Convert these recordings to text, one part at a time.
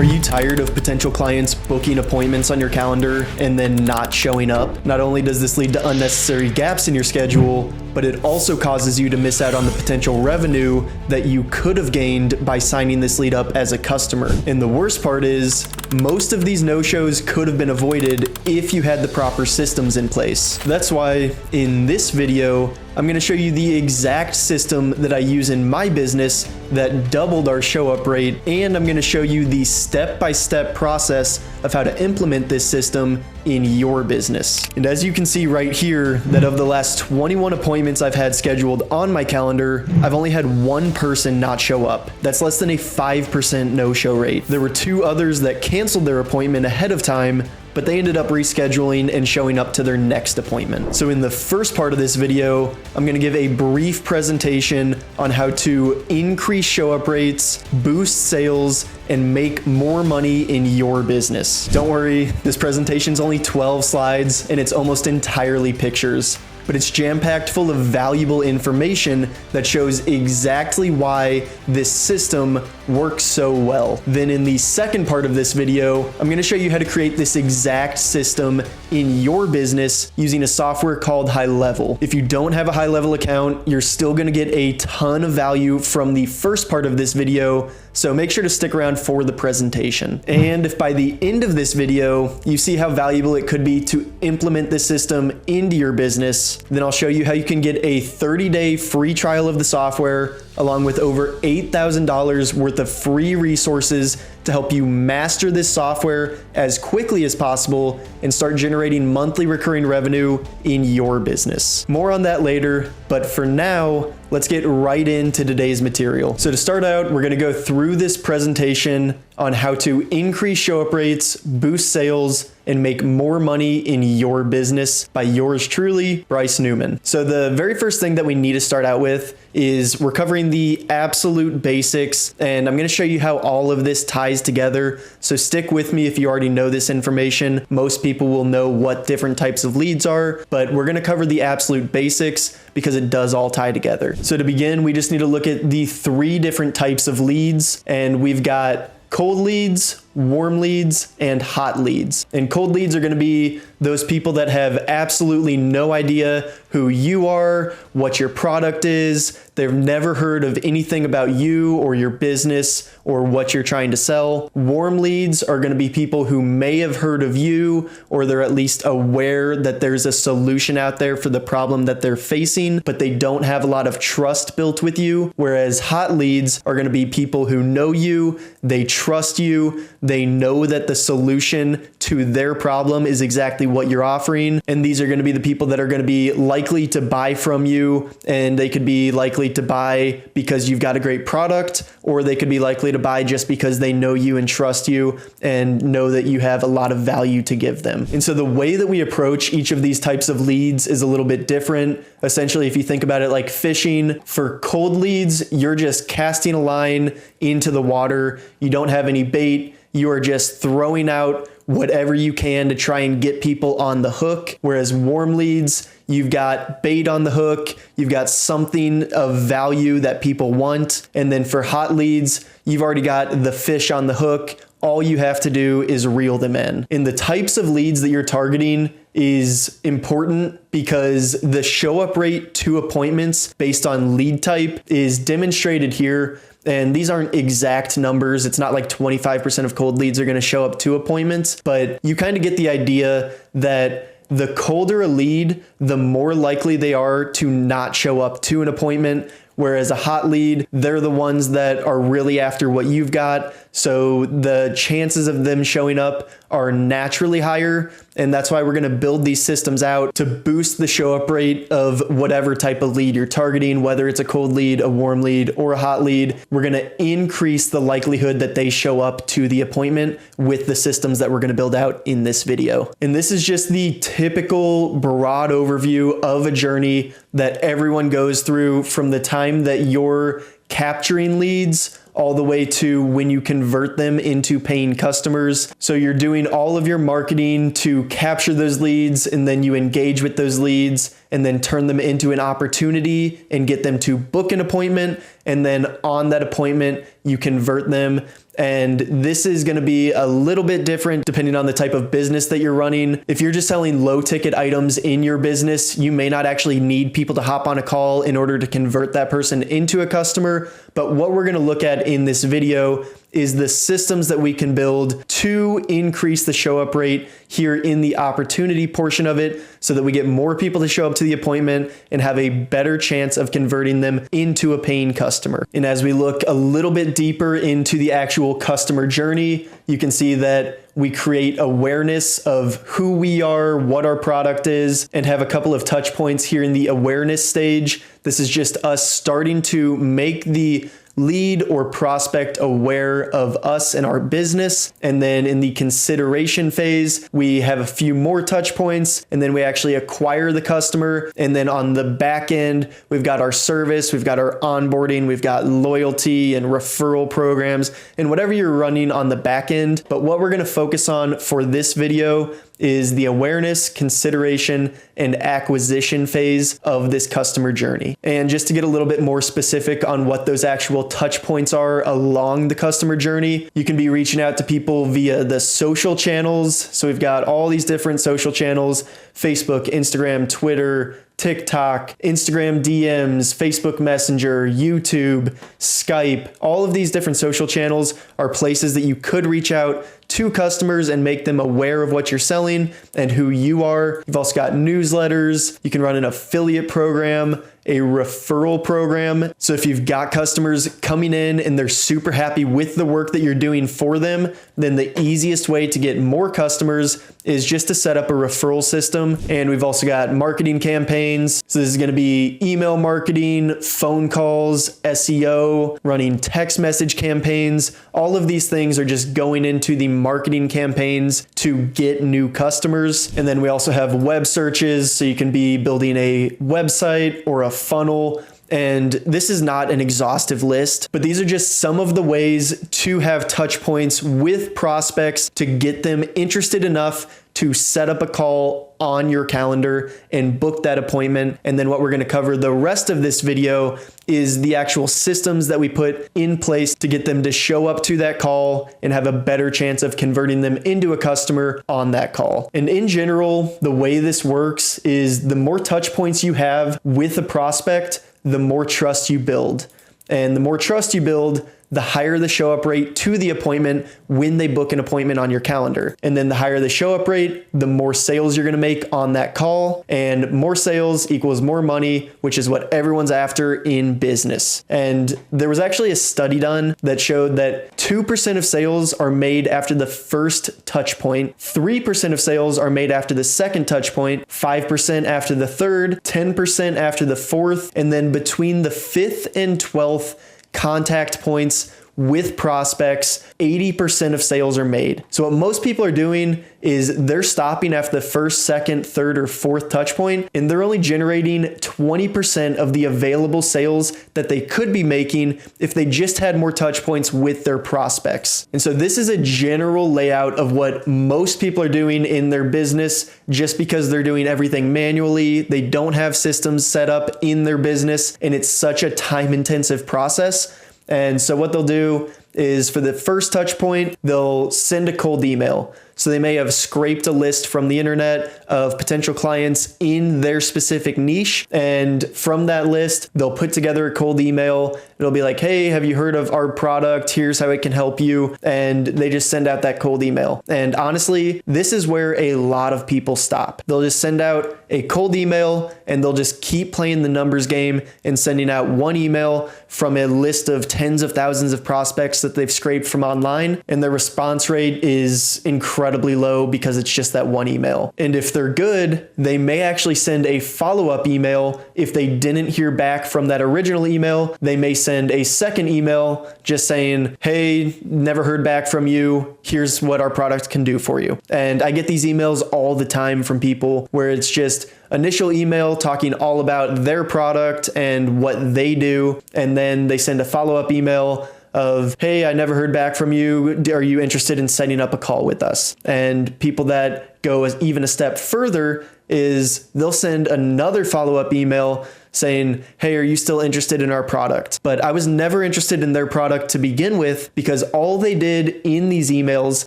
Are you tired of potential clients booking appointments on your calendar and then not showing up? Not only does this lead to unnecessary gaps in your schedule, but it also causes you to miss out on the potential revenue that you could have gained by signing this lead up as a customer. And the worst part is, most of these no-shows could have been avoided if you had the proper systems in place. That's why in this video, I'm going to show you the exact system that I use in my business that doubled our show-up rate, and I'm going to show you the step-by-step process of how to implement this system in your business. And as you can see right here, that of the last 21 appointments I've had scheduled on my calendar, I've only had one person not show up. That's less than a 5% no-show rate. There were two others that canceled their appointment ahead of time, but they ended up rescheduling and showing up to their next appointment. So in the first part of this video, I'm gonna give a brief presentation on how to increase show-up rates, boost sales, and make more money in your business. Don't worry, this presentation's only 12 slides and it's almost entirely pictures, but it's jam-packed full of valuable information that shows exactly why this system works so well. Then in the second part of this video, I'm gonna show you how to create this exact system in your business using a software called HighLevel. If you don't have a HighLevel account, you're still gonna get a ton of value from the first part of this video, so make sure to stick around for the presentation. And if by the end of this video, you see how valuable it could be to implement this system into your business, then I'll show you how you can get a 30-day free trial of the software, along with over $8,000 worth of free resources to help you master this software as quickly as possible and start generating monthly recurring revenue in your business. More on that later, but for now, let's get right into today's material. So to start out, we're gonna go through this presentation on how to increase show-up rates, boost sales, and make more money in your business by yours truly, Bryce Newman. So the very first thing that we need to start out with is we're covering the absolute basics, and I'm gonna show you how all of this ties together. So stick with me if you already know this information. Most people will know what different types of leads are, but we're gonna cover the absolute basics because it does all tie together. So to begin, we just need to look at the three different types of leads, and we've got cold leads, warm leads, and hot leads. And cold leads are gonna be those people that have absolutely no idea who you are, what your product is. They've never heard of anything about you or your business or what you're trying to sell. Warm leads are gonna be people who may have heard of you, or they're at least aware that there's a solution out there for the problem that they're facing, but they don't have a lot of trust built with you. Whereas hot leads are gonna be people who know you, they trust you, they know that the solution to their problem is exactly what you're offering. And these are going to be the people that are going to be likely to buy from you. And they could be likely to buy because you've got a great product, or they could be likely to buy just because they know you and trust you and know that you have a lot of value to give them. And so the way that we approach each of these types of leads is a little bit different. Essentially, if you think about it like fishing, for cold leads, you're just casting a line into the water. You don't have any bait. You are just throwing out whatever you can to try and get people on the hook. Whereas warm leads, you've got bait on the hook, you've got something of value that people want. And then for hot leads, you've already got the fish on the hook. All you have to do is reel them in. And the types of leads that you're targeting is important because the show up rate to appointments based on lead type is demonstrated here. And these aren't exact numbers. It's not like 25% of cold leads are going to show up to appointments, but you kind of get the idea that the colder a lead, the more likely they are to not show up to an appointment. Whereas a hot lead, they're the ones that are really after what you've got. So the chances of them showing up are naturally higher. And that's why we're going to build these systems out to boost the show up rate of whatever type of lead you're targeting, whether it's a cold lead, a warm lead, or a hot lead. We're going to increase the likelihood that they show up to the appointment with the systems that we're going to build out in this video. And this is just the typical broad overview of a journey that everyone goes through from the time that you're capturing leads all the way to when you convert them into paying customers. So you're doing all of your marketing to capture those leads, and then you engage with those leads, and then turn them into an opportunity and get them to book an appointment. And then on that appointment, you convert them. And this is going to be a little bit different depending on the type of business that you're running. If you're just selling low ticket items in your business, you may not actually need people to hop on a call in order to convert that person into a customer. But what we're going to look at in this video is the systems that we can build to increase the show up rate here in the opportunity portion of it, so that we get more people to show up to the appointment and have a better chance of converting them into a paying customer. And as we look a little bit deeper into the actual customer journey, you can see that we create awareness of who we are, what our product is, and have a couple of touch points here in the awareness stage. This is just us starting to make the lead or prospect aware of us and our business. And then in the consideration phase, we have a few more touch points, and then we actually acquire the customer. And then on the back end, we've got our service, we've got our onboarding, we've got loyalty and referral programs and whatever you're running on the back end. But what we're going to focus on for this video is the awareness, consideration, and acquisition phase of this customer journey. And just to get a little bit more specific on what those actual touch points are along the customer journey, you can be reaching out to people via the social channels. So we've got all these different social channels: Facebook, Instagram, Twitter, TikTok, Instagram DMs, Facebook Messenger, YouTube, Skype. All of these different social channels are places that you could reach out to customers and make them aware of what you're selling and who you are. You've also got newsletters. You can run an affiliate program, a referral program. So if you've got customers coming in and they're super happy with the work that you're doing for them, then the easiest way to get more customers is just to set up a referral system. And we've also got marketing campaigns. So this is going to be email marketing, phone calls, SEO, running text message campaigns. All of these things are just going into the marketing campaigns to get new customers. And then we also have web searches. So you can be building a website or a funnel. And this is not an exhaustive list, but these are just some of the ways to have touch points with prospects to get them interested enough to set up a call on your calendar and book that appointment. And then what we're going to cover the rest of this video is the actual systems that we put in place to get them to show up to that call and have a better chance of converting them into a customer on that call. And in general, the way this works is the more touch points you have with a prospect, the more trust you build. And the more trust you build, the higher the show up rate to the appointment when they book an appointment on your calendar. And then the higher the show up rate, the more sales you're going to make on that call. And more sales equals more money, which is what everyone's after in business. And there was actually a study done that showed that 2% of sales are made after the first touch point, 3% of sales are made after the second touch point, 5% after the third, 10% after the fourth, and then between the 5th and 12th contact points with prospects, 80% of sales are made. So what most people are doing is they're stopping after the first, second, third, or fourth touch point, and they're only generating 20% of the available sales that they could be making if they just had more touch points with their prospects. And so this is a general layout of what most people are doing in their business just because they're doing everything manually. They don't have systems set up in their business, and it's such a time-intensive process. And so what they'll do is for the first touch point, they'll send a cold email. So they may have scraped a list from the internet of potential clients in their specific niche. And from that list, they'll put together a cold email. It'll be like, hey, have you heard of our product? Here's how it can help you. And they just send out that cold email. And honestly, this is where a lot of people stop. They'll just send out a cold email and they'll just keep playing the numbers game and sending out one email from a list of tens of thousands of prospects that they've scraped from online. And their response rate is incredibly low because it's just that one email. And if they're good, they may actually send a follow-up email. If they didn't hear back from that original email, they may send a second email just saying, hey, never heard back from you. Here's what our product can do for you. And I get these emails all the time from people where it's just initial email talking all about their product and what they do. And then they send a follow-up email of, hey, I never heard back from you. Are you interested in setting up a call with us? And people that go even a step further is they'll send another follow-up email saying, hey, are you still interested in our product? But I was never interested in their product to begin with, because all they did in these emails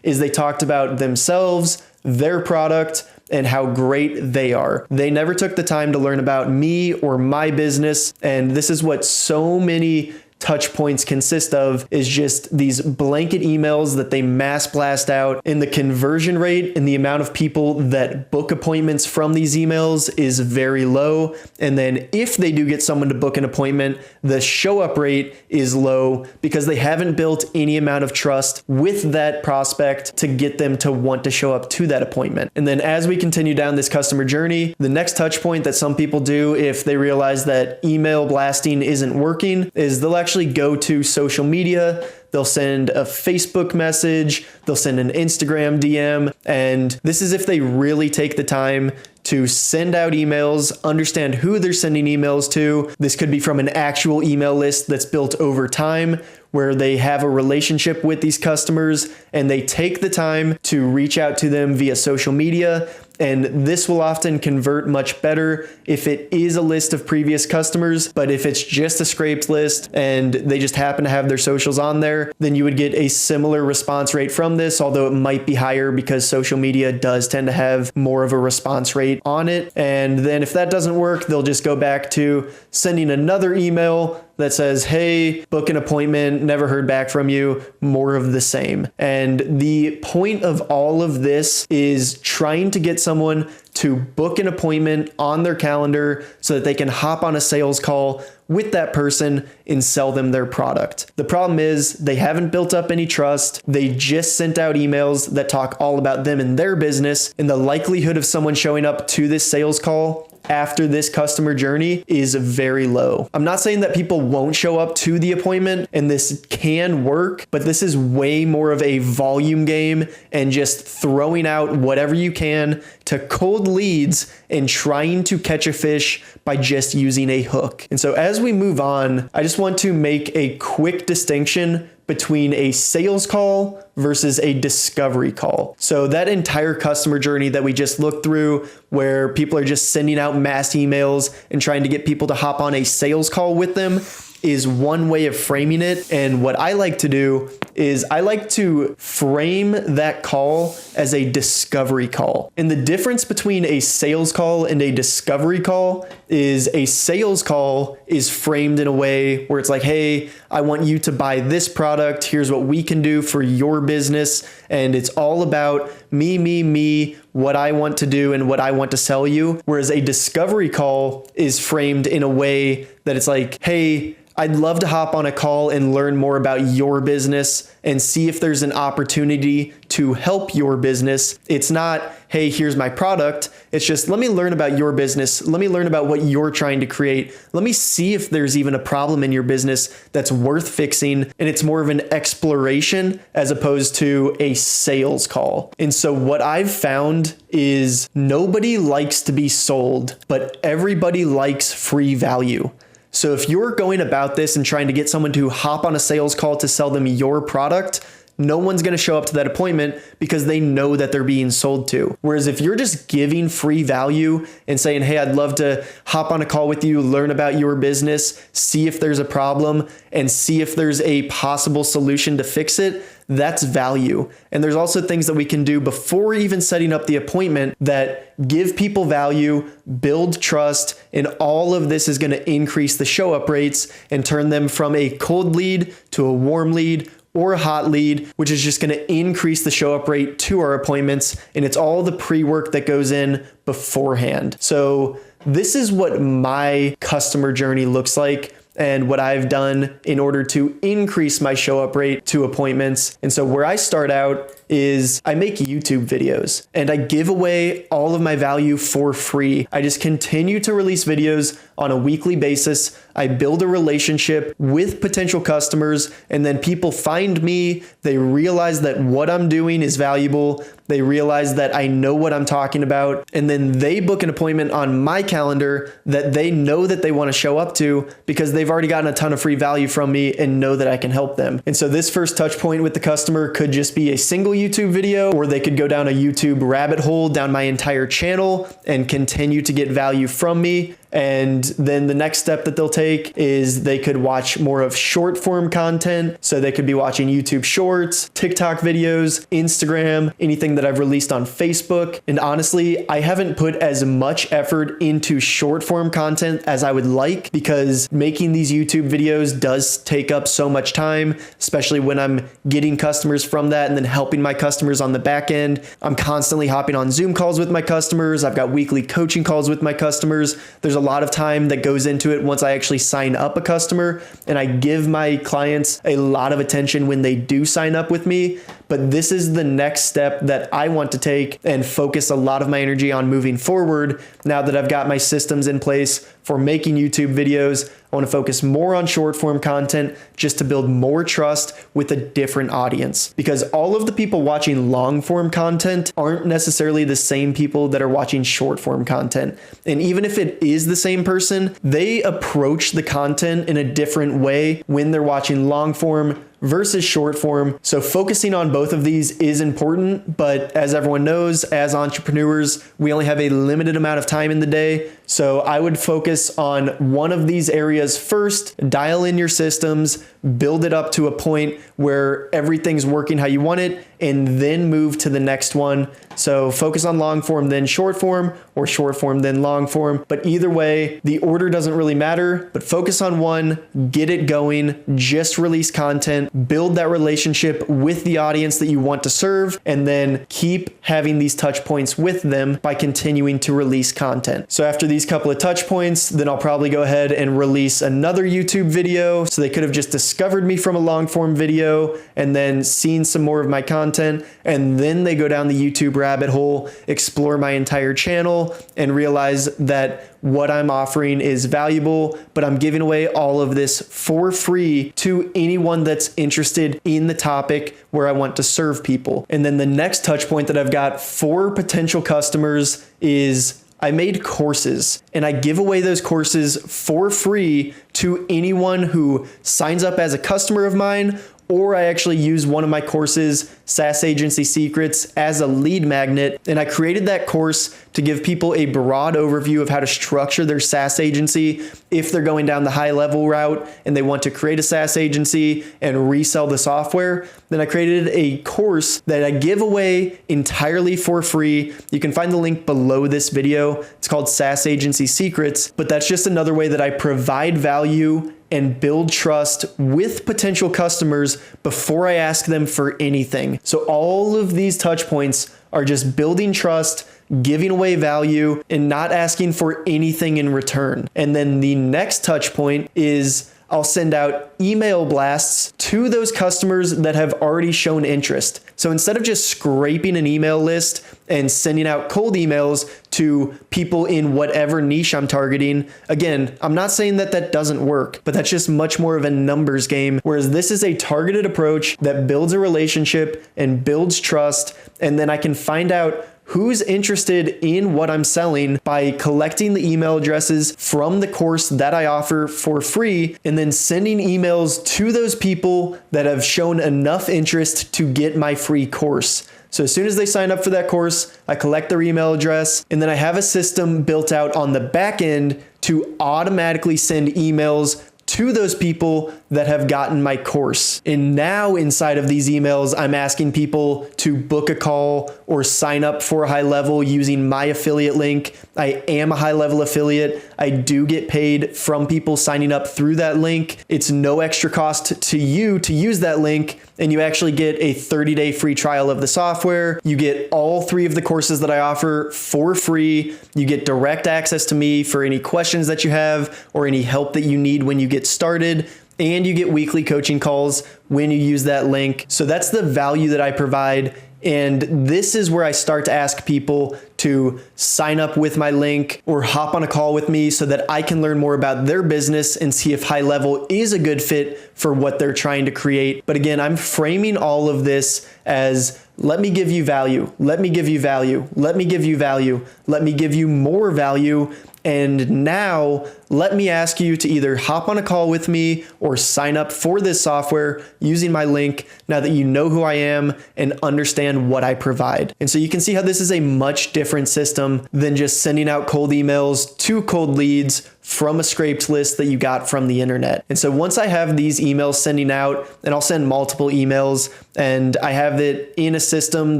is they talked about themselves, their product, and how great they are. They never took the time to learn about me or my business. And this is what so many touch points consist of, is just these blanket emails that they mass blast out. And the conversion rate and the amount of people that book appointments from these emails is very low. And then if they do get someone to book an appointment, the show up rate is low because they haven't built any amount of trust with that prospect to get them to want to show up to that appointment. And then as we continue down this customer journey, the next touch point that some people do if they realize that email blasting isn't working is they'll actually go to social media. They'll send a Facebook message, they'll send an Instagram DM, and this is if they really take the time to send out emails, understand who they're sending emails to. This could be from an actual email list that's built over time, where they have a relationship with these customers and they take the time to reach out to them via social media. And this will often convert much better if it is a list of previous customers. But if it's just a scraped list and they just happen to have their socials on there, then you would get a similar response rate from this, although it might be higher because social media does tend to have more of a response rate on it. And then if that doesn't work, they'll just go back to sending another email that says, hey, book an appointment, never heard back from you, more of the same. And the point of all of this is trying to get someone to book an appointment on their calendar so that they can hop on a sales call with that person and sell them their product. The problem is they haven't built up any trust. They just sent out emails that talk all about them and their business, and the likelihood of someone showing up to this sales call after this customer journey is very low. I'm not saying that people won't show up to the appointment, and this can work, but this is way more of a volume game and just throwing out whatever you can to cold leads and trying to catch a fish by just using a hook. And so as we move on, I just want to make a quick distinction between a sales call versus a discovery call. So that entire customer journey that we just looked through, where people are just sending out mass emails and trying to get people to hop on a sales call with them, is one way of framing it. And what I like to do is I like to frame that call as a discovery call. And the difference between a sales call and a discovery call is a sales call is framed in a way where it's like, hey, I want you to buy this product. Here's what we can do for your business. And it's all about me, what I want to do and what I want to sell you. Whereas a discovery call is framed in a way that it's like, hey, I'd love to hop on a call and learn more about your business and see if there's an opportunity to help your business. It's not, hey, here's my product. It's just, let me learn about your business. Let me learn about what you're trying to create. Let me see if there's even a problem in your business that's worth fixing. And it's more of an exploration as opposed to a sales call. And so what I've found is nobody likes to be sold, but everybody likes free value. So if you're going about this and trying to get someone to hop on a sales call to sell them your product, no one's going to show up to that appointment because they know that they're being sold to. Whereas if you're just giving free value and saying, hey, I'd love to hop on a call with you, learn about your business, see if there's a problem, and see if there's a possible solution to fix it, that's value. And there's also things that we can do before even setting up the appointment that give people value, build trust, and all of this is going to increase the show up rates and turn them from a cold lead to a warm lead or a hot lead, which is just going to increase the show up rate to our appointments. And it's all the pre-work that goes in beforehand. So this is what my customer journey looks like and what I've done in order to increase my show up rate to appointments. And so where I start out is I make YouTube videos and I give away all of my value for free. I just continue to release videos on a weekly basis I build a relationship with potential customers, and then people find me, they realize that what I'm doing is valuable, they realize that I know what I'm talking about, and then they book an appointment on my calendar that they know that they want to show up to because they've already gotten a ton of free value from me and know that I can help them. And so this first touch point with the customer could just be a single YouTube video, or they could go down a YouTube rabbit hole down my entire channel and continue to get value from me. And then the next step that they'll take is they could watch more of short form content. So they could be watching YouTube shorts, TikTok videos, Instagram, anything that I've released on Facebook. And honestly, I haven't put as much effort into short form content as I would like, because making these YouTube videos does take up so much time, especially when I'm getting customers from that and then helping my customers on the back end. I'm constantly hopping on Zoom calls with my customers. I've got weekly coaching calls with my customers. There's a lot of time that goes into it once I actually sign up a customer, and I give my clients a lot of attention when they do sign up with me. But this is the next step that I want to take and focus a lot of my energy on moving forward. Now that I've got my systems in place for making YouTube videos, I want to focus more on short form content just to build more trust with a different audience, because all of the people watching long form content aren't necessarily the same people that are watching short form content. And even if it is the same person, they approach the content in a different way when they're watching long form versus short form. So focusing on both of these is important, but as everyone knows, as entrepreneurs, we only have a limited amount of time in the day. So I would focus on one of these areas first, dial in your systems, build it up to a point where everything's working how you want it, and then move to the next one. So focus on long form, then short form, or short form, then long form. But either way, the order doesn't really matter, but focus on one, get it going, just release content, build that relationship with the audience that you want to serve, and then keep having these touch points with them by continuing to release content. So after these couple of touch points, then I'll probably go ahead and release another YouTube video. So they could have just discovered me from a long form video and then seen some more of my content, and then they go down the YouTube rabbit hole, explore my entire channel, and realize that what I'm offering is valuable, but I'm giving away all of this for free to anyone that's interested in the topic where I want to serve people. And then the next touch point that I've got for potential customers is I made courses, and I give away those courses for free to anyone who signs up as a customer of mine, or I actually use one of my courses, SaaS Agency Secrets, as a lead magnet. And I created that course to give people a broad overview of how to structure their SaaS agency if they're going down the HighLevel route and they want to create a SaaS agency and resell the software. Then I created a course that I give away entirely for free. You can find the link below this video. It's called SaaS Agency Secrets, but that's just another way that I provide value and build trust with potential customers before I ask them for anything. So all of these touch points are just building trust, giving away value, and not asking for anything in return. And then the next touch point is I'll send out email blasts to those customers that have already shown interest. So instead of just scraping an email list and sending out cold emails to people in whatever niche I'm targeting, again, I'm not saying that that doesn't work, but that's just much more of a numbers game. Whereas this is a targeted approach that builds a relationship and builds trust. And then I can find out who's interested in what I'm selling by collecting the email addresses from the course that I offer for free, and then sending emails to those people that have shown enough interest to get my free course. So as soon as they sign up for that course, I collect their email address, and then I have a system built out on the back end to automatically send emails to those people that have gotten my course. And now inside of these emails, I'm asking people to book a call or sign up for a HighLevel using my affiliate link. I am a HighLevel affiliate. I do get paid from people signing up through that link. It's no extra cost to you to use that link, and you actually get a 30-day free trial of the software. You get all 3 of the courses that I offer for free. You get direct access to me for any questions that you have or any help that you need when you get started. And you get weekly coaching calls when you use that link. So that's the value that I provide. And this is where I start to ask people to sign up with my link or hop on a call with me so that I can learn more about their business and see if HighLevel is a good fit for what they're trying to create. But again, I'm framing all of this as let me give you value, let me give you value, let me give you value, let me give you more value. And now let me ask you to either hop on a call with me or sign up for this software using my link now that you know who I am and understand what I provide. And so you can see how this is a much different system than just sending out cold emails to cold leads from a scraped list that you got from the internet. And so once I have these emails sending out, and I'll send multiple emails, and I have it in a system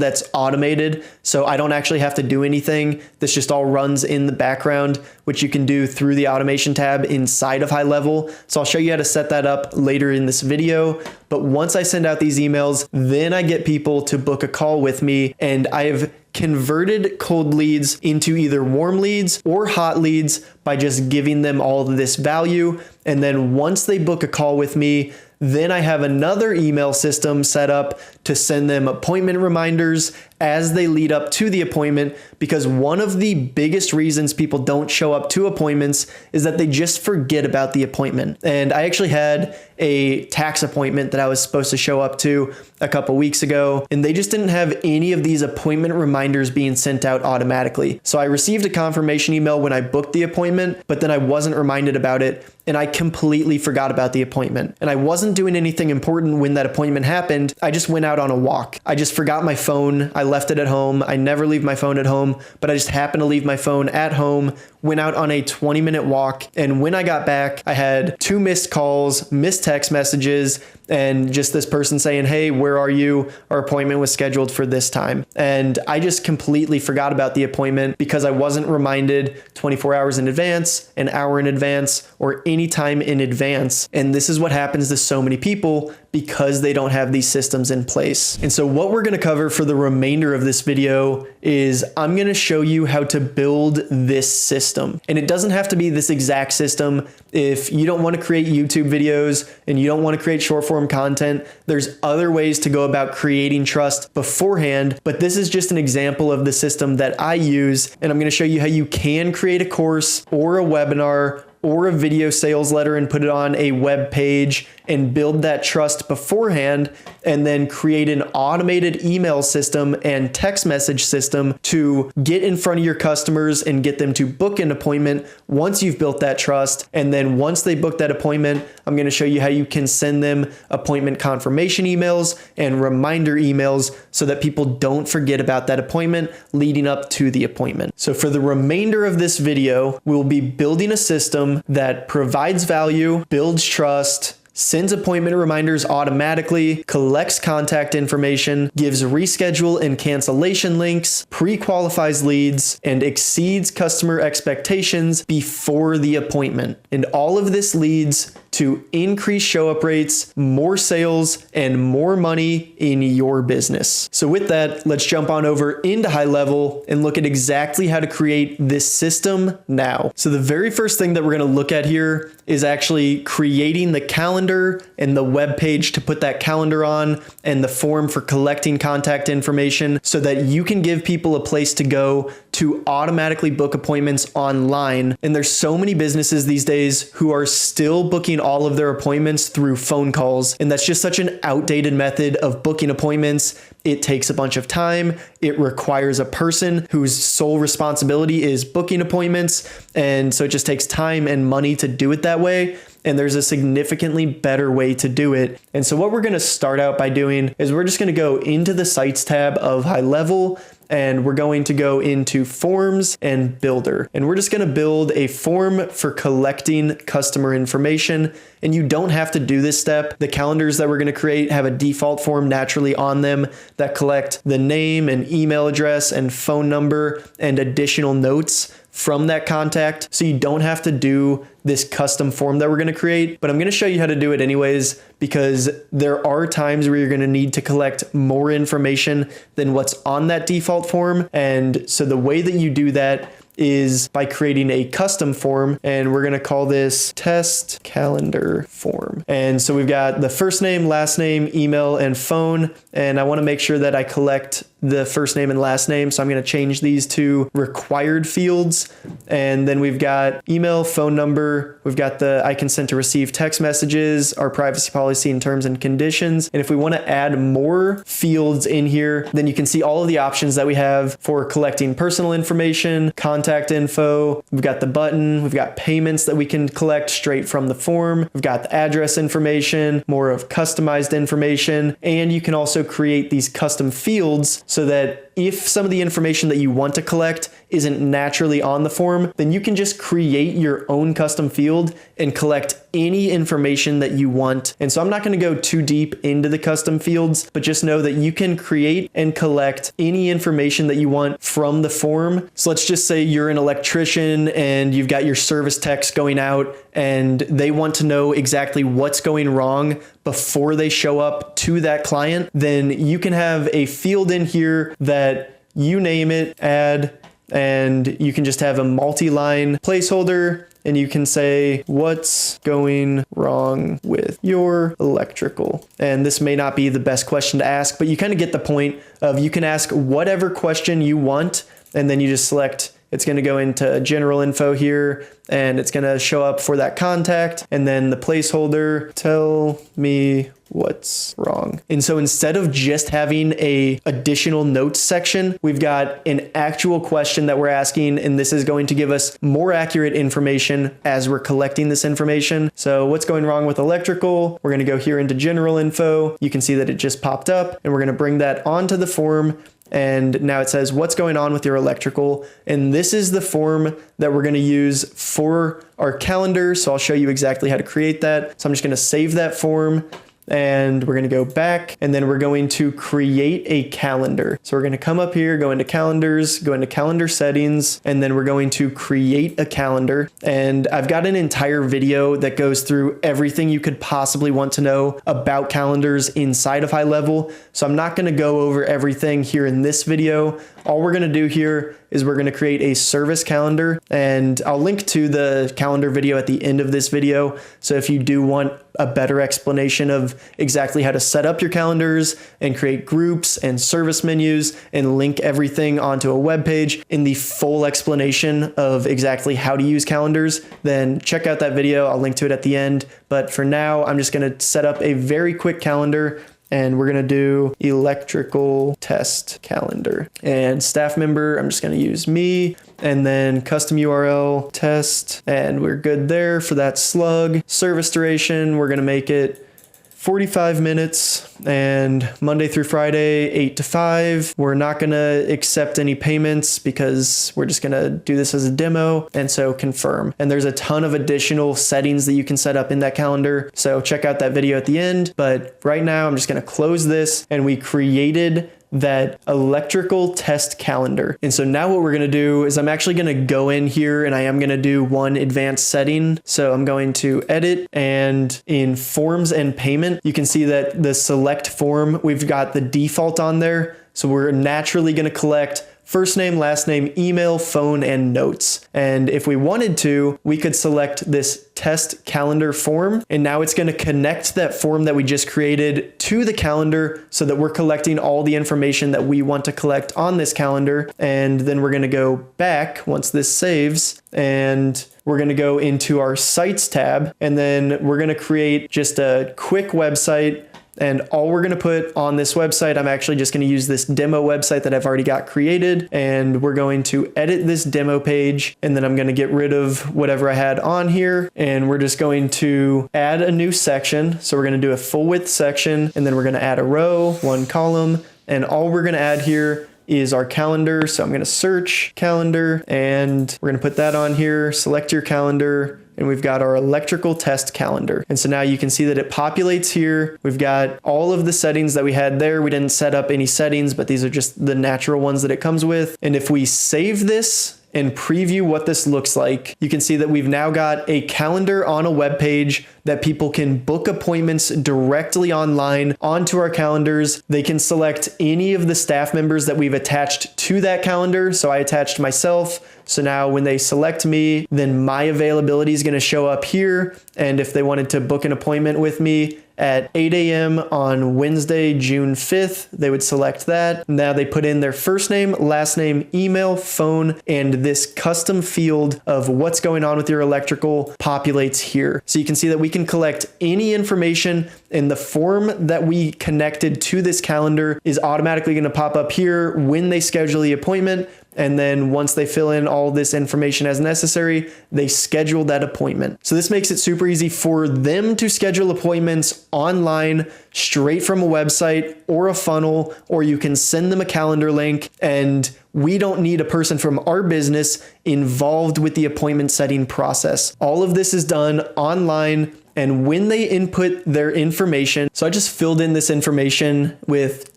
that's automated, so I don't actually have to do anything. This just all runs in the background, which you can do through the automation tab inside of HighLevel. So I'll show you how to set that up later in this video. But once I send out these emails, then I get people to book a call with me, and I've converted cold leads into either warm leads or hot leads by just giving them all of this value. And then once they book a call with me, then I have another email system set up to send them appointment reminders as they lead up to the appointment, because one of the biggest reasons people don't show up to appointments is that they just forget about the appointment. And I actually had a tax appointment that I was supposed to show up to a couple weeks ago, and they just didn't have any of these appointment reminders being sent out automatically. So I received a confirmation email when I booked the appointment, but then I wasn't reminded about it, and I completely forgot about the appointment. And I wasn't doing anything important when that appointment happened. I just went out on a walk. I just forgot my phone. I left it at home. I never leave my phone at home, but I just happened to leave my phone at home, went out on a 20-minute walk. And when I got back, I had 2 missed calls, missed text messages, and just this person saying, hey, where are you? Our appointment was scheduled for this time. And I just completely forgot about the appointment because I wasn't reminded 24 hours in advance, an hour in advance, or any time in advance. And this is what happens to so many people because they don't have these systems in place. And so what we're gonna cover for the remainder of this video is I'm gonna show you how to build this system. And it doesn't have to be this exact system. If you don't wanna create YouTube videos and you don't wanna create short form content, there's other ways to go about creating trust beforehand, but this is just an example of the system that I use. And I'm gonna show you how you can create a course or a webinar or a video sales letter and put it on a web page and build that trust beforehand, and then create an automated email system and text message system to get in front of your customers and get them to book an appointment once you've built that trust. And then once they book that appointment, I'm going to show you how you can send them appointment confirmation emails and reminder emails so that people don't forget about that appointment leading up to the appointment. So for the remainder of this video, we'll be building a system that provides value, builds trust, sends appointment reminders automatically, collects contact information, gives reschedule and cancellation links, pre-qualifies leads, and exceeds customer expectations before the appointment. And all of this leads to increased show up rates, more sales, and more money in your business. So with that, let's jump on over into HighLevel and look at exactly how to create this system now. So the very first thing that we're going to look at here is actually creating the calendar and the web page to put that calendar on, and the form for collecting contact information so that you can give people a place to go to automatically book appointments online. And there's so many businesses these days who are still booking all of their appointments through phone calls. And that's just such an outdated method of booking appointments. It takes a bunch of time. It requires a person whose sole responsibility is booking appointments. And so it just takes time and money to do it that way. And there's a significantly better way to do it. And so what we're going to start out by doing is we're just going to go into the Sites tab of HighLevel, and we're going to go into Forms and Builder. And we're just going to build a form for collecting customer information. And you don't have to do this step. The calendars that we're going to create have a default form naturally on them that collect the name and email address and phone number and additional notes from that contact. So you don't have to do this custom form that we're going to create, but I'm going to show you how to do it anyways, because there are times where you're going to need to collect more information than what's on that default form. And so the way that you do that is by creating a custom form, and we're going to call this test calendar form. And so we've got the first name, last name, email, and phone. And I want to make sure that I collect the first name and last name. So I'm going to change these to required fields. And then we've got email, phone number. We've got the I consent to receive text messages, our privacy policy and terms and conditions. And if we want to add more fields in here, then you can see all of the options that we have for collecting personal information, contact info. We've got the button. We've got payments that we can collect straight from the form. We've got the address information, more of customized information, and you can also create these custom fields so that if some of the information that you want to collect isn't naturally on the form, then you can just create your own custom field and collect any information that you want. And so I'm not going to go too deep into the custom fields, but just know that you can create and collect any information that you want from the form. So let's just say you're an electrician and you've got your service techs going out and they want to know exactly what's going wrong before they show up to that client. Then you can have a field in here that you name it, add, and you can just have a multi-line placeholder and you can say, what's going wrong with your electrical? And this may not be the best question to ask, but you kind of get the point of you can ask whatever question you want, and then you just select, it's going to go into general info here, and it's going to show up for that contact, and then the placeholder, tell me what's wrong. And so instead of just having a additional notes section, we've got an actual question that we're asking, and this is going to give us more accurate information as we're collecting this information. So what's going wrong with electrical? We're going to go here into general info. You can see that it just popped up, and we're going to bring that onto the form. And now it says, what's going on with your electrical? And this is the form that we're going to use for our calendar. So I'll show you exactly how to create that. So I'm just going to save that form. And we're going to go back, and then we're going to create a calendar. So we're going to come up here, go into calendars, go into calendar settings, and then we're going to create a calendar. And I've got an entire video that goes through everything you could possibly want to know about calendars inside of HighLevel. So I'm not going to go over everything here in this video. All we're going to do here is we're going to create a service calendar, and I'll link to the calendar video at the end of this video. So if you do want a better explanation of exactly how to set up your calendars and create groups and service menus and link everything onto a web page in the full explanation of exactly how to use calendars, then check out that video. I'll link to it at the end. But for now, I'm just going to set up a very quick calendar. And we're going to do electrical test calendar, and staff member, I'm just going to use me, and then custom URL test, and we're good there for that slug. Service duration, we're going to make it 45 minutes, and Monday through Friday, 8 to 5. We're not going to accept any payments because we're just going to do this as a demo. And so confirm. And there's a ton of additional settings that you can set up in that calendar. So check out that video at the end. But right now, I'm just going to close this, and we created that electrical test calendar. And so now what we're going to do is I'm actually going to go in here, and I am going to do one advanced setting. So I'm going to edit, and in forms and payment, you can see that the select form, we've got the default on there. So we're naturally going to collect first name, last name, email, phone, and notes. And if we wanted to, we could select this test calendar form. And now it's going to connect that form that we just created to the calendar so that we're collecting all the information that we want to collect on this calendar. And then we're going to go back once this saves, and we're going to go into our sites tab, and then we're going to create just a quick website. And all we're going to put on this website, I'm actually just going to use this demo website that I've already got created, and we're going to edit this demo page, and then I'm going to get rid of whatever I had on here, and we're just going to add a new section. So we're going to do a full width section, and then we're going to add a row, one column, and all we're going to add here is our calendar. So I'm going to search calendar, and we're going to put that on here, select your calendar, and we've got our electrical test calendar. And so now you can see that it populates here. We've got all of the settings that we had there. We didn't set up any settings, but these are just the natural ones that it comes with. And if we save this and preview what this looks like, you can see that we've now got a calendar on a web page that people can book appointments directly online onto our calendars. They can select any of the staff members that we've attached to that calendar. So I attached myself. So now when they select me, then my availability is going to show up here. And if they wanted to book an appointment with me at 8 a.m. on Wednesday, June 5th. They would select that. Now they put in their first name, last name, email, phone, and this custom field of what's going on with your electrical populates here. So you can see that we can collect any information, and the form that we connected to this calendar is automatically going to pop up here when they schedule the appointment. And then once they fill in all this information as necessary, they schedule that appointment. So this makes it super easy for them to schedule appointments online straight from a website or a funnel, or you can send them a calendar link, and we don't need a person from our business involved with the appointment setting process. All of this is done online. And when they input their information, so I just filled in this information with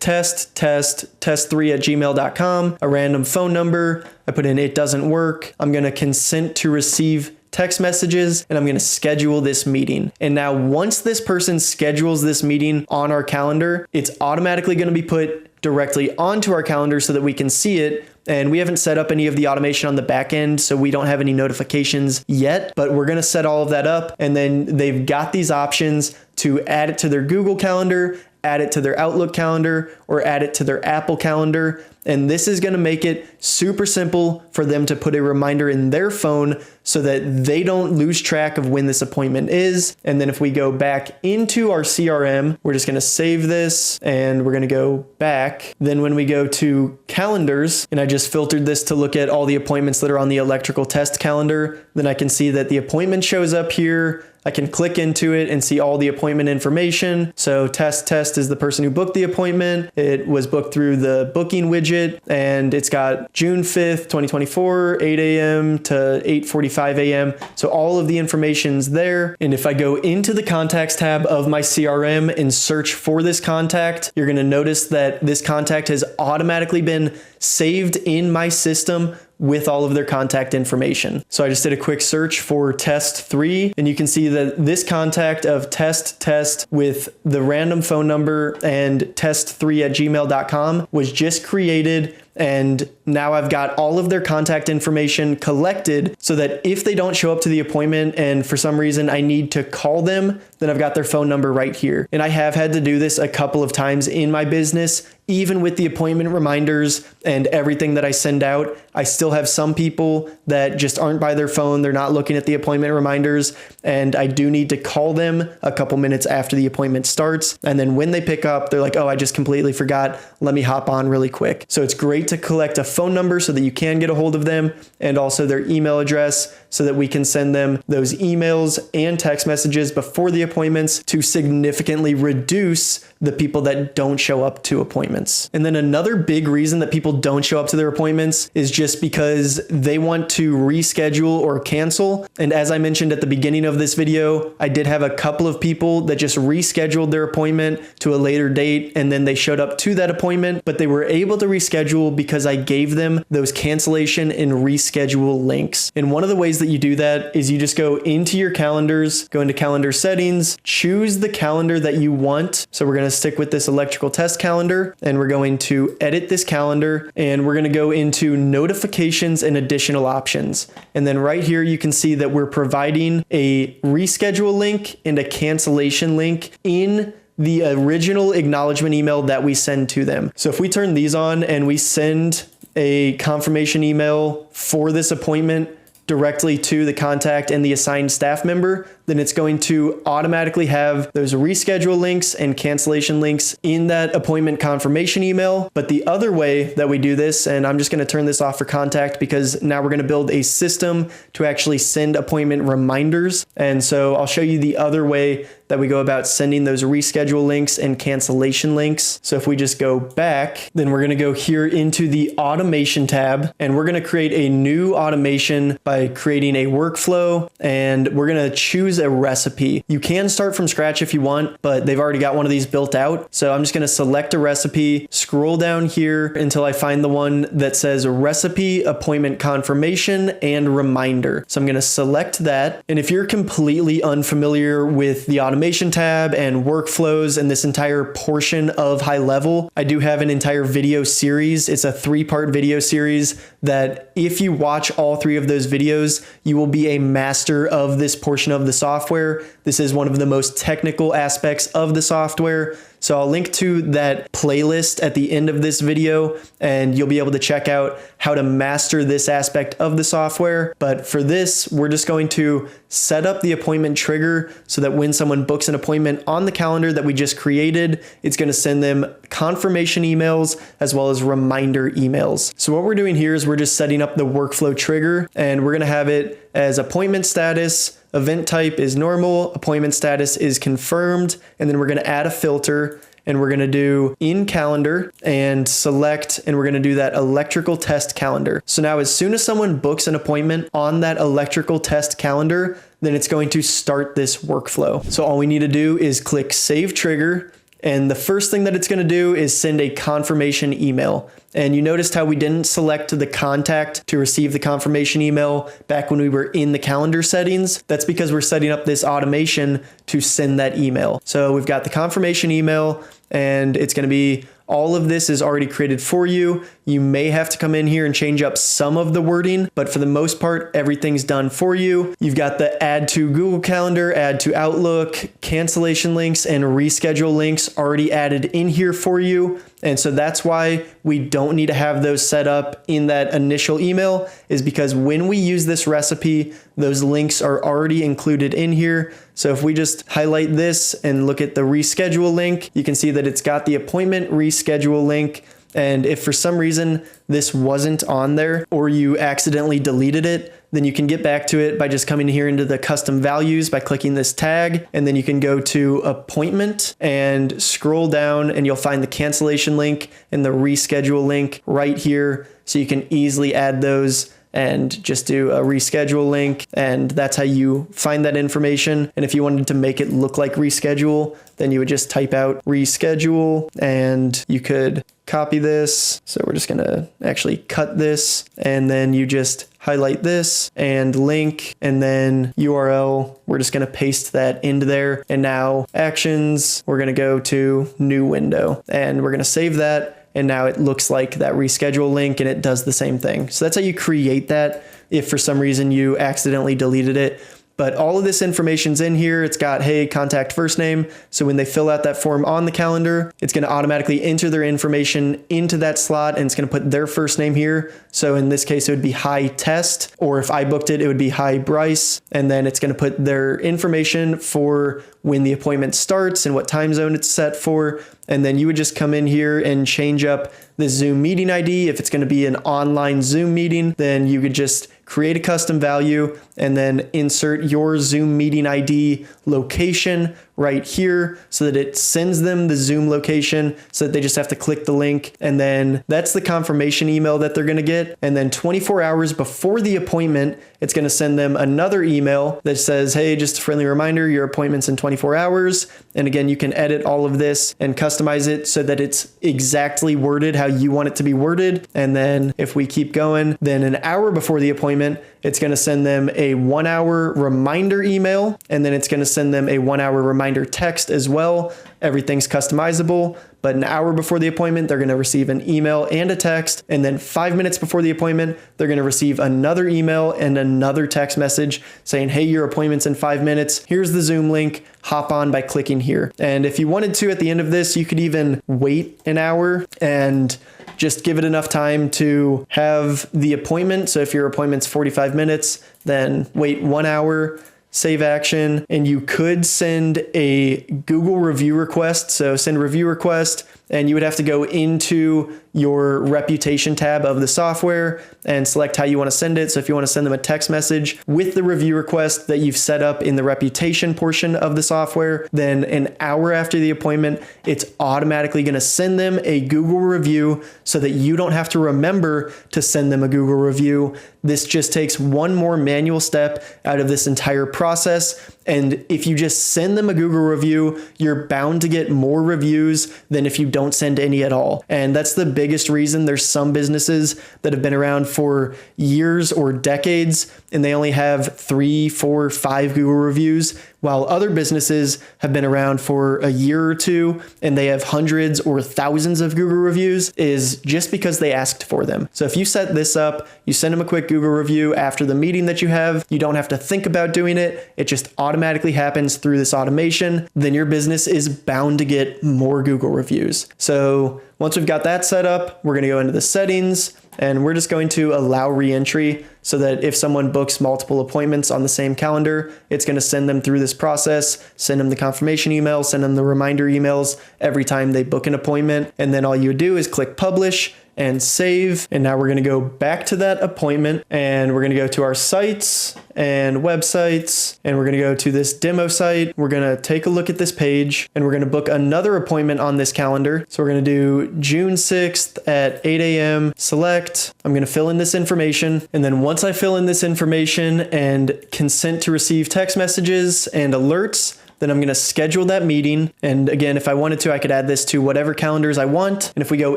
test3@gmail.com, a random phone number. I put in it doesn't work. I'm going to consent to receive text messages, and I'm going to schedule this meeting. And now once this person schedules this meeting on our calendar, it's automatically going to be put directly onto our calendar so that we can see it. And we haven't set up any of the automation on the back end, so we don't have any notifications yet, but we're going to set all of that up. And then they've got these options to add it to their Google Calendar, add it to their Outlook calendar, or add it to their Apple calendar. And this is going to make it super simple for them to put a reminder in their phone so that they don't lose track of when this appointment is. And then if we go back into our CRM, we're just going to save this and we're going to go back. Then when we go to calendars, and I just filtered this to look at all the appointments that are on the electrical test calendar, then I can see that the appointment shows up here. I can click into it and see all the appointment information. So test is the person who booked the appointment. It was booked through the booking widget, and it's got June 5th, 2024, 8 a.m. to 8:45 a.m. So all of the information's there. And if I go into the contacts tab of my CRM and search for this contact, you're going to notice that this contact has automatically been saved in my system with all of their contact information. So I just did a quick search for test3, and you can see that this contact of test with the random phone number and test3@gmail.com was just created. And now I've got all of their contact information collected so that if they don't show up to the appointment and for some reason I need to call them, then I've got their phone number right here. And I have had to do this a couple of times in my business. Even with the appointment reminders and everything that I send out, I still have some people that just aren't by their phone. They're not looking at the appointment reminders, and I do need to call them a couple minutes after the appointment starts. And then when they pick up, they're like, oh, I just completely forgot. Let me hop on really quick. So it's great to collect a phone number so that you can get a hold of them, and also their email address so that we can send them those emails and text messages before the appointments to significantly reduce the people that don't show up to appointments. And then another big reason that people don't show up to their appointments is just because they want to reschedule or cancel. And as I mentioned at the beginning of this video, I did have a couple of people that just rescheduled their appointment to a later date, and then they showed up to that appointment, but they were able to reschedule because I gave them those cancellation and reschedule links. And one of the ways that you do that is you just go into your calendars, go into calendar settings, choose the calendar that you want. So we're going to stick with this electrical test calendar, and we're going to edit this calendar, and we're going to go into notifications and additional options. And then right here, you can see that we're providing a reschedule link and a cancellation link in the original acknowledgement email that we send to them. So if we turn these on and we send a confirmation email for this appointment directly to the contact and the assigned staff member, then it's going to automatically have those reschedule links and cancellation links in that appointment confirmation email. But the other way that we do this, and I'm just going to turn this off for contact because now we're going to build a system to actually send appointment reminders. And so I'll show you the other way that we go about sending those reschedule links and cancellation links. So if we just go back, then we're going to go here into the automation tab, and we're going to create a new automation by creating a workflow, and we're going to choose a recipe. You can start from scratch if you want, but they've already got one of these built out. So I'm just going to select a recipe, scroll down here until I find the one that says recipe, appointment confirmation, and reminder. So I'm going to select that. And if you're completely unfamiliar with the automation tab and workflows and this entire portion of HighLevel, I do have an entire video series. It's a 3-part video series that if you watch all 3 of those videos, you will be a master of this portion of the software. This is one of the most technical aspects of the software. So I'll link to that playlist at the end of this video, and you'll be able to check out how to master this aspect of the software. But for this, we're just going to set up the appointment trigger so that when someone books an appointment on the calendar that we just created, it's going to send them confirmation emails as well as reminder emails. So what we're doing here is we're just setting up the workflow trigger, and we're going to have it as appointment status. Event type is normal, appointment status is confirmed, and then we're going to add a filter, and we're going to do in calendar and select, and we're going to do that electrical test calendar. So now as soon as someone books an appointment on that electrical test calendar, then it's going to start this workflow. So all we need to do is click save trigger. And the first thing that it's going to do is send a confirmation email. And you noticed how we didn't select the contact to receive the confirmation email back when we were in the calendar settings. That's because we're setting up this automation to send that email. So we've got the confirmation email, and it's going to be all of this is already created for you. You may have to come in here and change up some of the wording, but for the most part, everything's done for you. You've got the add to Google Calendar, add to Outlook, cancellation links, and reschedule links already added in here for you. And so that's why we don't need to have those set up in that initial email, is because when we use this recipe, those links are already included in here. So if we just highlight this and look at the reschedule link, you can see that it's got the appointment reschedule link. And if for some reason this wasn't on there or you accidentally deleted it, then you can get back to it by just coming here into the custom values by clicking this tag, and then you can go to appointment and scroll down and you'll find the cancellation link and the reschedule link right here. So you can easily add those and just do a reschedule link, and that's how you find that information. And if you wanted to make it look like reschedule, then you would just type out reschedule, and you could copy this. So we're just gonna actually cut this, and then you just highlight this and link, and then URL, we're just gonna paste that into there. And now actions, we're gonna go to new window, and we're gonna save that. And now it looks like that reschedule link, and it does the same thing. So that's how you create that if for some reason you accidentally deleted it. But all of this information's in here. It's got, hey, contact first name. So when they fill out that form on the calendar, it's going to automatically enter their information into that slot, and it's going to put their first name here. So in this case, it would be hi test, or if I booked it, it would be hi Bryce. And then it's going to put their information for when the appointment starts and what time zone it's set for. And then you would just come in here and change up the Zoom meeting ID. If it's going to be an online Zoom meeting, then you could just create a custom value and then insert your Zoom meeting ID location right here so that it sends them the Zoom location, so that they just have to click the link. And then that's the confirmation email that they're going to get. And then 24 hours before the appointment, it's going to send them another email that says, hey, just a friendly reminder, your appointment's in 24 hours. And again, you can edit all of this and customize it so that it's exactly worded how you want it to be worded. And then if we keep going, then an hour before the appointment, it's going to send them a 1 hour reminder email, and then it's going to send them a 1 hour reminder text as well. Everything's customizable, but an hour before the appointment, they're going to receive an email and a text. And then 5 minutes before the appointment, they're going to receive another email and another text message saying, hey, your appointment's in 5 minutes. Here's the Zoom link. Hop on by clicking here. And if you wanted to, at the end of this, you could even wait an hour and just give it enough time to have the appointment. So if your appointment's 45 minutes, then wait 1 hour, save action, and you could send a Google review request. So send a review request, and you would have to go into your reputation tab of the software and select how you want to send it. So if you want to send them a text message with the review request that you've set up in the reputation portion of the software, then an hour after the appointment, it's automatically going to send them a Google review so that you don't have to remember to send them a Google review. This just takes one more manual step out of this entire process. And if you just send them a Google review, you're bound to get more reviews than if you don't send any at all. And that's the biggest reason there's some businesses that have been around for years or decades, and they only have 3, 4, 5 Google reviews, while other businesses have been around for a year or two and they have hundreds or thousands of Google reviews is just because they asked for them. So if you set this up, you send them a quick Google review after the meeting that you have, you don't have to think about doing it. It just automatically happens through this automation. Then your business is bound to get more Google reviews. So once we've got that set up, we're going to go into the settings and we're just going to allow re-entry so that if someone books multiple appointments on the same calendar, it's going to send them through this process, send them the confirmation email, send them the reminder emails every time they book an appointment. And then all you do is click publish and save. And now we're going to go back to that appointment and we're going to go to our sites and websites and we're going to go to this demo site. We're going to take a look at this page and we're going to book another appointment on this calendar. So we're going to do June 6th at 8 a.m. Select. I'm going to fill in this information. And then once I fill in this information and consent to receive text messages and alerts, then I'm going to schedule that meeting. And again, if I wanted to, I could add this to whatever calendars I want. And if we go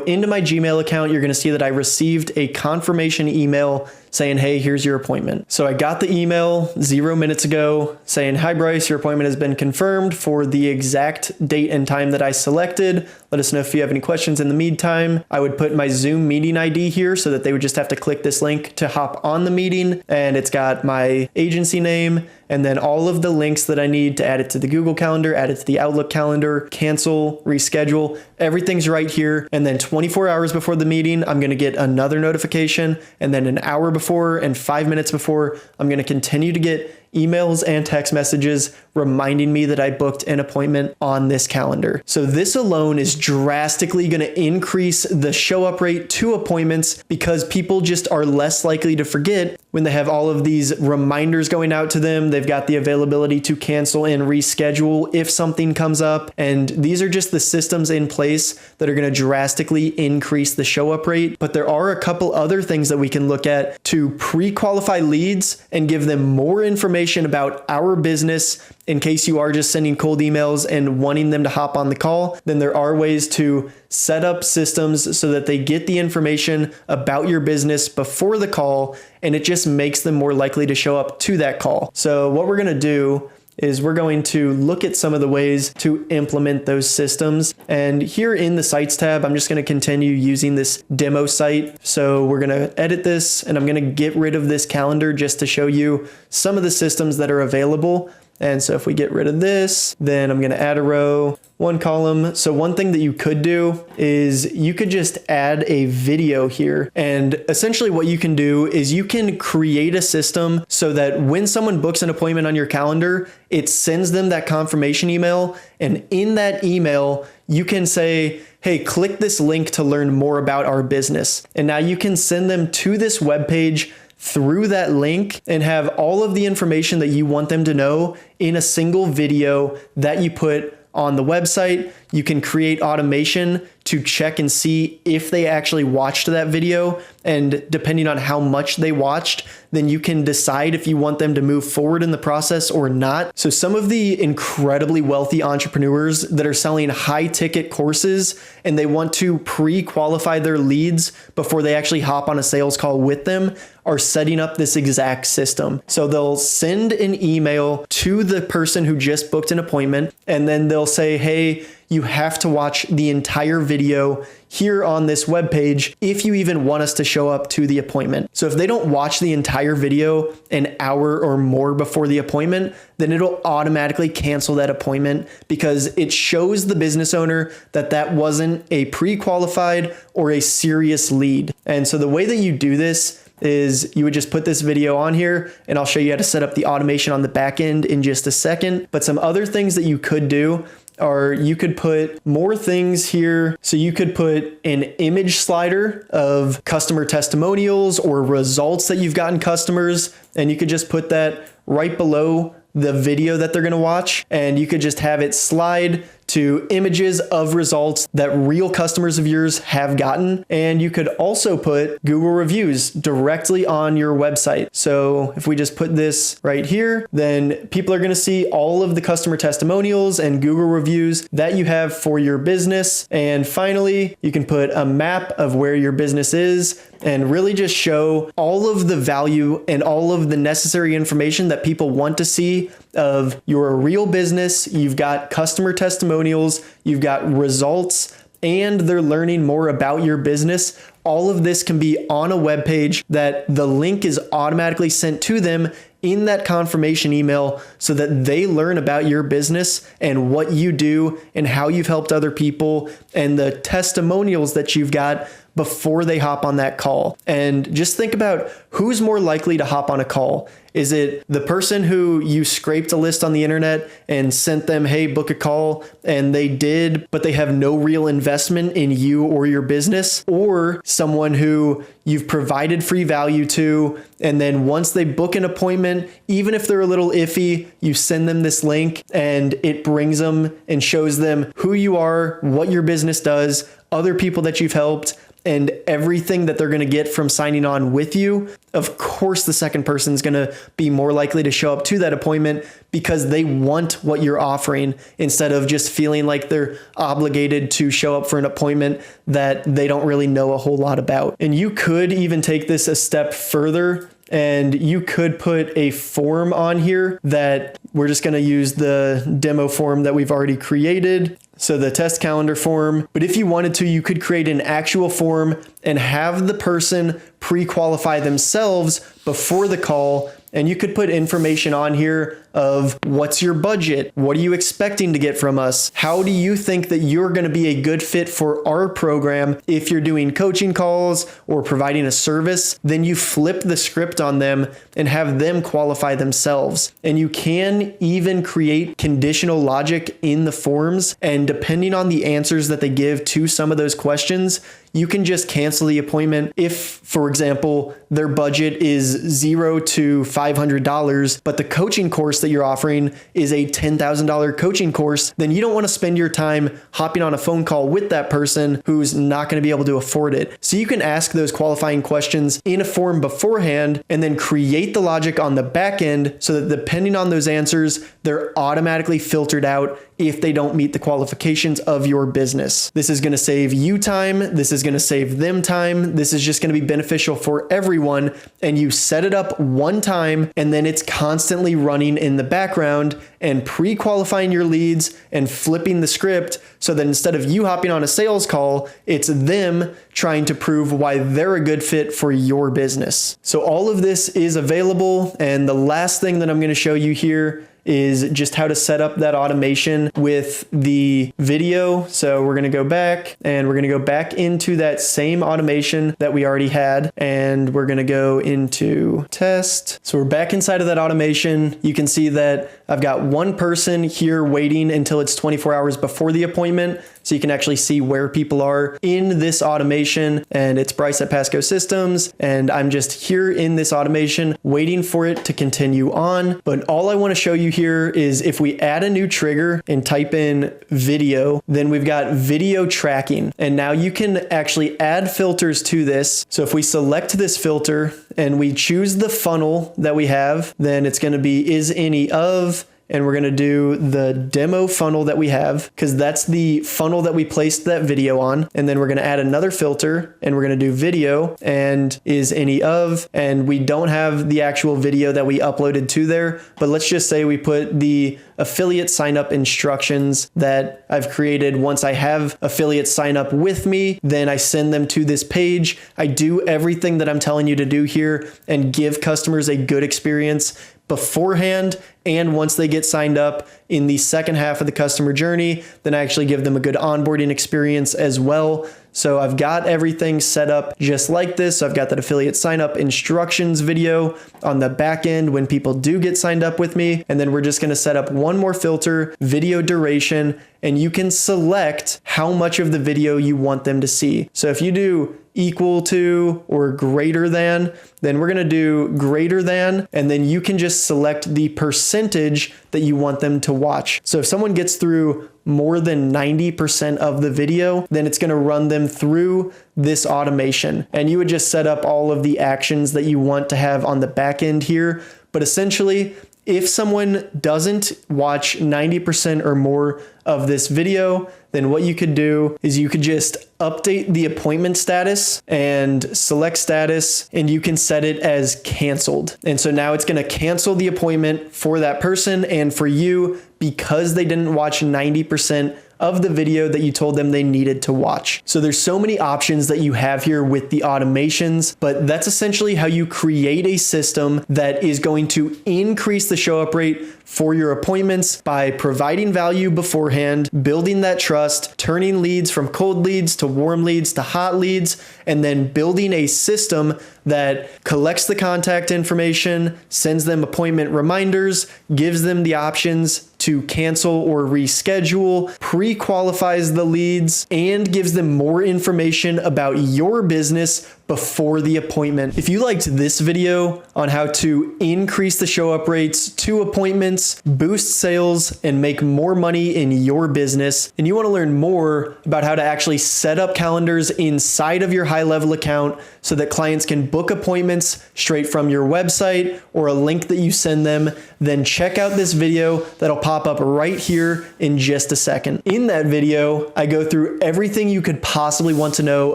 into my Gmail account, you're going to see that I received a confirmation email saying, hey, here's your appointment. So I got the email 0 minutes ago saying, hi, Bryce, your appointment has been confirmed for the exact date and time that I selected. Let us know if you have any questions in the meantime. I would put my Zoom meeting ID here so that they would just have to click this link to hop on the meeting. And it's got my agency name and then all of the links that I need to add it to the Google Calendar, add it to the Outlook calendar, cancel, reschedule. Everything's right here. And then 24 hours before the meeting, I'm going to get another notification. And then an hour before and 5 minutes before, I'm going to continue to get emails and text messages reminding me that I booked an appointment on this calendar. So this alone is drastically going to increase the show up rate to appointments because people just are less likely to forget when they have all of these reminders going out to them. They've got the availability to cancel and reschedule if something comes up. And these are just the systems in place that are going to drastically increase the show up rate. But there are a couple other things that we can look at to pre-qualify leads and give them more information about our business in case you are just sending cold emails and wanting them to hop on the call. Then there are ways to set up systems so that they get the information about your business before the call, and it just makes them more likely to show up to that call. So what we're going to do is we're going to look at some of the ways to implement those systems. And here in the Sites tab, I'm just going to continue using this demo site. So we're going to edit this and I'm going to get rid of this calendar just to show you some of the systems that are available. And so if we get rid of this, then I'm going to add a row, one column. So one thing that you could do is you could just add a video here. And essentially what you can do is you can create a system so that when someone books an appointment on your calendar, it sends them that confirmation email. And in that email, you can say, hey, click this link to learn more about our business. And now you can send them to this webpage through that link and have all of the information that you want them to know in a single video that you put on the website. You can create automation to check and see if they actually watched that video. And depending on how much they watched, then you can decide if you want them to move forward in the process or not. So some of the incredibly wealthy entrepreneurs that are selling high ticket courses and they want to pre-qualify their leads before they actually hop on a sales call with them are setting up this exact system. So they'll send an email to the person who just booked an appointment, and then they'll say, hey, you have to watch the entire video here on this webpage if you even want us to show up to the appointment. So if they don't watch the entire video an hour or more before the appointment, then it'll automatically cancel that appointment because it shows the business owner that that wasn't a pre-qualified or a serious lead. And so the way that you do this is you would just put this video on here, and I'll show you how to set up the automation on the back end in just a second. But some other things that you could do are you could put more things here. So you could put an image slider of customer testimonials or results that you've gotten customers, and you could just put that right below the video that they're going to watch, and you could just have it slide to images of results that real customers of yours have gotten. And you could also put Google reviews directly on your website. So if we just put this right here, then people are going to see all of the customer testimonials and Google reviews that you have for your business. And finally, you can put a map of where your business is and really just show all of the value and all of the necessary information that people want to see of you're a real business, you've got customer testimonials, you've got results, and they're learning more about your business. All of this can be on a web page that the link is automatically sent to them in that confirmation email so that they learn about your business and what you do and how you've helped other people and the testimonials that you've got before they hop on that call. And just think about who's more likely to hop on a call. Is it the person who you scraped a list on the internet and sent them, hey, book a call, and they did, but they have no real investment in you or your business? Or someone who you've provided free value to, and then once they book an appointment, even if they're a little iffy, you send them this link and it brings them and shows them who you are, what your business does, other people that you've helped, and everything that they're going to get from signing on with you. Of course, the second person is going to be more likely to show up to that appointment because they want what you're offering instead of just feeling like they're obligated to show up for an appointment that they don't really know a whole lot about. And you could even take this a step further, and you could put a form on here that we're just going to use the demo form that we've already created. So the test calendar form, but if you wanted to, you could create an actual form and have the person pre-qualify themselves before the call. And you could put information on here of what's your budget? What are you expecting to get from us? How do you think that you're going to be a good fit for our program? If you're doing coaching calls or providing a service, then you flip the script on them and have them qualify themselves. And you can even create conditional logic in the forms. And depending on the answers that they give to some of those questions, you can just cancel the appointment. If, for example, their budget is $0 to $500, but the coaching course that you're offering is a $10,000 coaching course, then you don't want to spend your time hopping on a phone call with that person who's not going to be able to afford it. So you can ask those qualifying questions in a form beforehand and then create the logic on the back end so that depending on those answers, they're automatically filtered out if they don't meet the qualifications of your business. This is going to save you time. This is going to save them time. This is just going to be beneficial for everyone. And you set it up one time and then it's constantly running in the background and pre-qualifying your leads and flipping the script so that instead of you hopping on a sales call, it's them trying to prove why they're a good fit for your business. So all of this is available. And the last thing that I'm going to show you here is just how to set up that automation with the video. So we're going to go back and we're going to go back into that same automation that we already had. And we're going to go into test. So we're back inside of that automation. You can see that I've got one person here waiting until it's 24 hours before the appointment. So you can actually see where people are in this automation, and it's Bryce at Pasco Systems. And I'm just here in this automation waiting for it to continue on. But all I want to show you here is if we add a new trigger and type in video, then we've got video tracking. And now you can actually add filters to this. So if we select this filter and we choose the funnel that we have, then it's going to be is any of, and we're going to do the demo funnel that we have because that's the funnel that we placed that video on. And then we're going to add another filter and we're going to do video and is any of, and we don't have the actual video that we uploaded to there, but let's just say we put the affiliate sign up instructions that I've created. Once I have affiliates sign up with me, then I send them to this page. I do everything that I'm telling you to do here and give customers a good experience beforehand. And once they get signed up in the second half of the customer journey, then I actually give them a good onboarding experience as well. So I've got everything set up just like this. So I've got that affiliate sign up instructions video on the back end when people do get signed up with me. And then we're just going to set up one more filter, video duration, and you can select how much of the video you want them to see. So if you do equal to or greater than, then we're going to do greater than, and then you can just select the percentage that you want them to watch. So if someone gets through more than 90% of the video, then it's going to run them through this automation. And you would just set up all of the actions that you want to have on the back end here. But essentially, If someone doesn't watch 90% or more of this video, then what you could do is you could just update the appointment status and select status, and you can set it as canceled. And so now it's going to cancel the appointment for that person and for you because they didn't watch 90% of the video that you told them they needed to watch. So there's so many options that you have here with the automations, but that's essentially how you create a system that is going to increase the show up rate for your appointments by providing value beforehand, building that trust, turning leads from cold leads to warm leads to hot leads, and then building a system that collects the contact information, sends them appointment reminders, gives them the options to cancel or reschedule, pre-qualifies the leads, and gives them more information about your business before the appointment. If you liked this video on how to increase the show up rates to appointments, boost sales, and make more money in your business, and you want to learn more about how to actually set up calendars inside of your HighLevel account so that clients can book appointments straight from your website or a link that you send them, then check out this video that'll pop up right here in just a second. In that video, I go through everything you could possibly want to know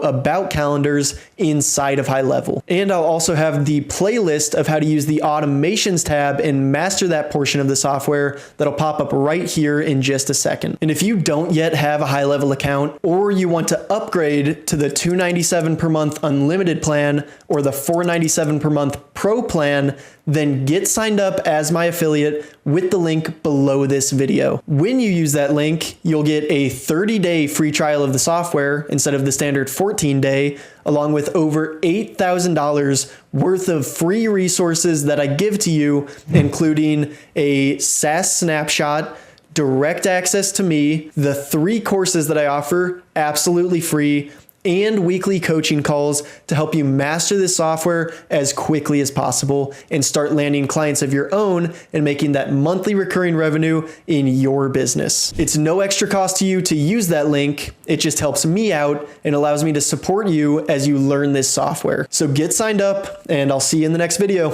about calendars inside of HighLevel. And I'll also have the playlist of how to use the automations tab and master that portion of the software that'll pop up right here in just a second. And if you don't yet have a HighLevel account, or you want to upgrade to the $297 per month unlimited plan or the $497 per month pro plan, then get signed up as my affiliate with the link below this video. When you use that link, you'll get a 30-day free trial of the software instead of the standard 14-day, along with over $8,000 worth of free resources that I give to you, including a SaaS snapshot, direct access to me, the 3 courses that I offer absolutely free, and weekly coaching calls to help you master this software as quickly as possible and start landing clients of your own and making that monthly recurring revenue in your business. It's no extra cost to you to use that link. It just helps me out and allows me to support you as you learn this software. So get signed up, and I'll see you in the next video.